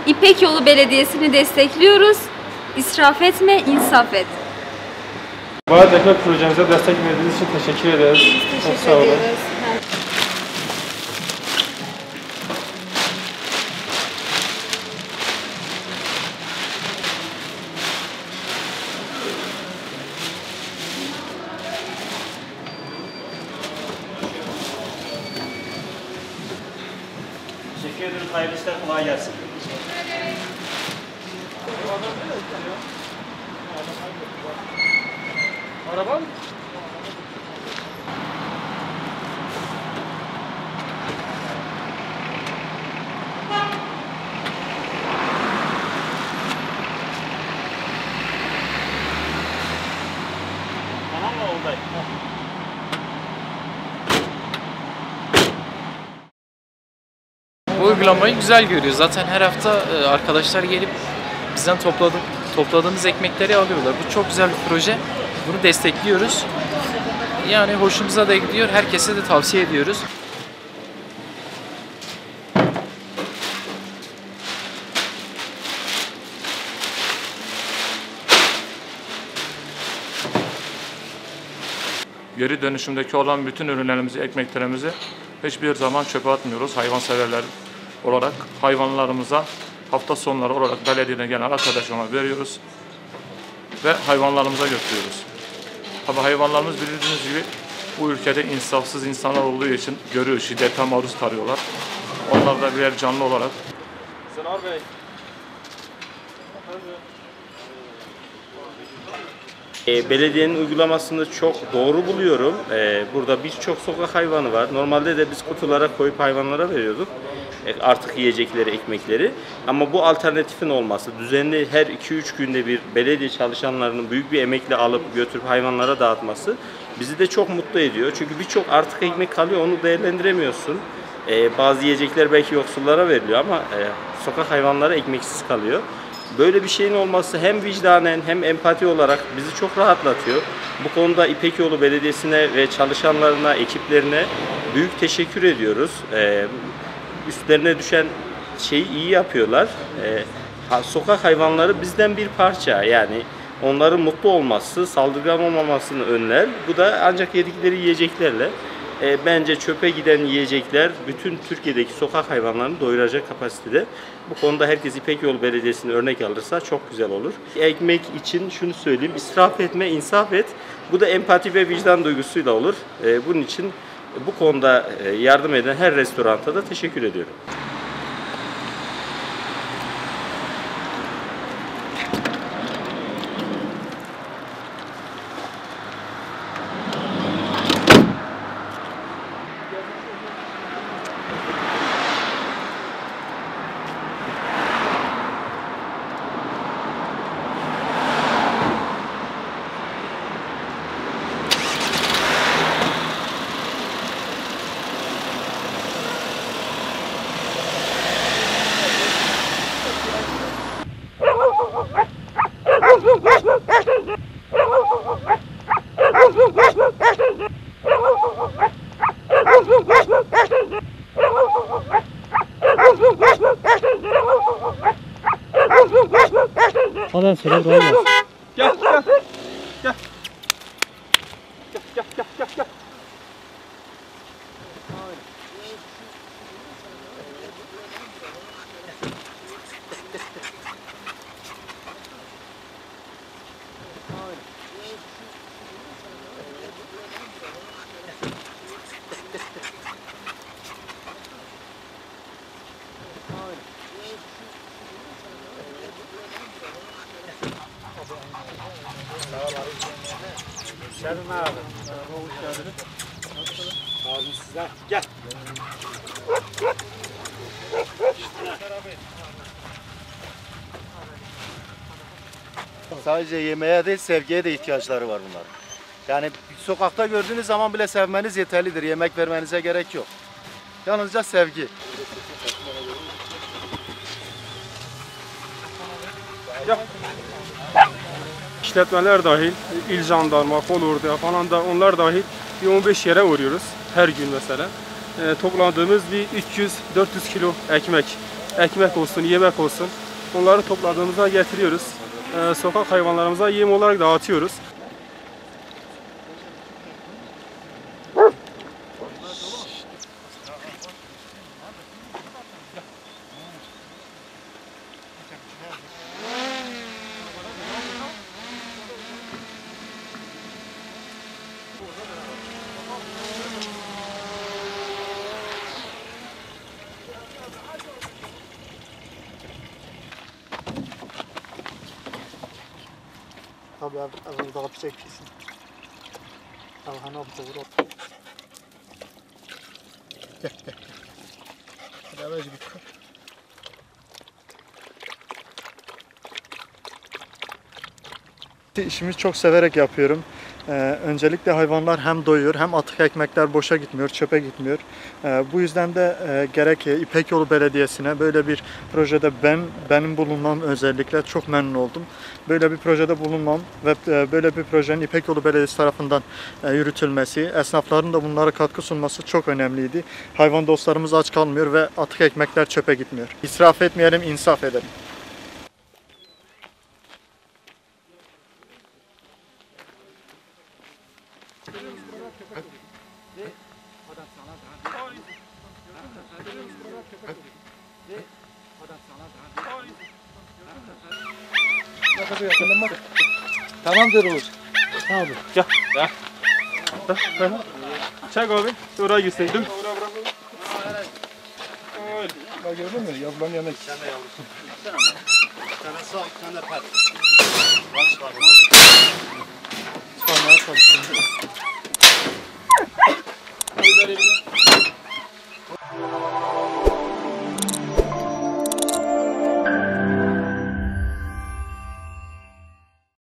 İpek Yolu Belediyesi'ni destekliyoruz. İsraf etme, insaf et. Vaat ekmek projemize destek verdiğiniz için teşekkür ederiz. Çok sağ olun. Teşekkür ederim. Hayırlı işler, kolay gelsin. Araba mı? Tamam mı oradayım? Bu uygulamayı güzel görüyor. Zaten her hafta arkadaşlar gelip bizden topladığımız ekmekleri alıyorlar. Bu çok güzel bir proje. Bunu destekliyoruz. Yani hoşumuza da gidiyor. Herkese de tavsiye ediyoruz. Geri dönüşümdeki olan bütün ürünlerimizi, ekmeklerimizi hiçbir zaman çöpe atmıyoruz. Hayvanseverler olarak hayvanlarımıza hafta sonları olarak belediyeden gelen arkadaşlarına veriyoruz ve hayvanlarımıza götürüyoruz. Tabi hayvanlarımız bildiğiniz gibi bu ülkede insafsız insanlar olduğu için görüyor, şiddete maruz kalıyorlar. Onlar da birer canlı olarak. Senar Bey. Belediyenin uygulamasını çok doğru buluyorum. Burada birçok sokak hayvanı var. Normalde de biz kutulara koyup hayvanlara veriyorduk. Artık yiyecekleri, ekmekleri. Ama bu alternatifin olması, düzenli her 2-3 günde bir belediye çalışanlarının büyük bir emekle alıp götürüp hayvanlara dağıtması bizi de çok mutlu ediyor. Çünkü birçok artık ekmek kalıyor, onu değerlendiremiyorsun. Bazı yiyecekler belki yoksullara veriliyor ama sokak hayvanları ekmeksiz kalıyor. Böyle bir şeyin olması hem vicdanen hem empati olarak bizi çok rahatlatıyor. Bu konuda İpek Yolu Belediyesi'ne ve çalışanlarına, ekiplerine büyük teşekkür ediyoruz. Üstlerine düşen şeyi iyi yapıyorlar. Sokak hayvanları bizden bir parça, yani onların mutlu olması, saldırgan olmamasını önler. Bu da ancak yedikleri yiyeceklerle. Bence çöpe giden yiyecekler bütün Türkiye'deki sokak hayvanlarını doyuracak kapasitede. Bu konuda herkes İpek Yolu Belediyesi'ni örnek alırsa çok güzel olur. Ekmek için şunu söyleyeyim, israf etme, insaf et. Bu da empati ve vicdan duygusuyla olur. Bunun için bu konuda yardım eden her restoranta da teşekkür ediyorum. Falan söyle buraya gel. Gel, gel, gel. Gel, gel, gel, gel. Şerif abi. Hoş geldiniz. Sağ olun sizler. Gel. Sadece yemeğe değil, sevgiye de ihtiyaçları var bunların. Yani sokakta gördüğünüz zaman bile sevmeniz yeterlidir. Yemek vermenize gerek yok. Yalnızca sevgi. Gel. işletmeler dahil, il jandarma, kolordu falan da onlar dahil bir 15 yere uğruyoruz her gün mesela. Topladığımız bir 300-400 kilo ekmek olsun, yemek olsun, onları topladığımızda getiriyoruz. Sokak hayvanlarımıza yem olarak dağıtıyoruz. Tabii abi, az daha pişecek kesin. Allah ne yapacak vur. Gel gel. Hadi aracı bir kır. İşimi çok severek yapıyorum. Öncelikle hayvanlar hem doyuyor hem atık ekmekler boşa gitmiyor, çöpe gitmiyor. Bu yüzden de gerek İpekyolu Belediyesi'ne böyle bir projede benim bulunmam özellikle çok memnun oldum. Böyle bir projede bulunmam ve böyle bir projenin İpekyolu Belediyesi tarafından yürütülmesi, esnafların da bunlara katkı sunması çok önemliydi. Hayvan dostlarımız aç kalmıyor ve atık ekmekler çöpe gitmiyor. İsraf etmeyelim, insaf edelim. Tamamdır Uğur. Tamam. Gel. Çek abi. Oraya gitseydim. Bak gördün mü? Yavruların yanına git. Sen de yavrusun. Sen de sağ, sen de pat. Çıkarmaya çalışıyorum.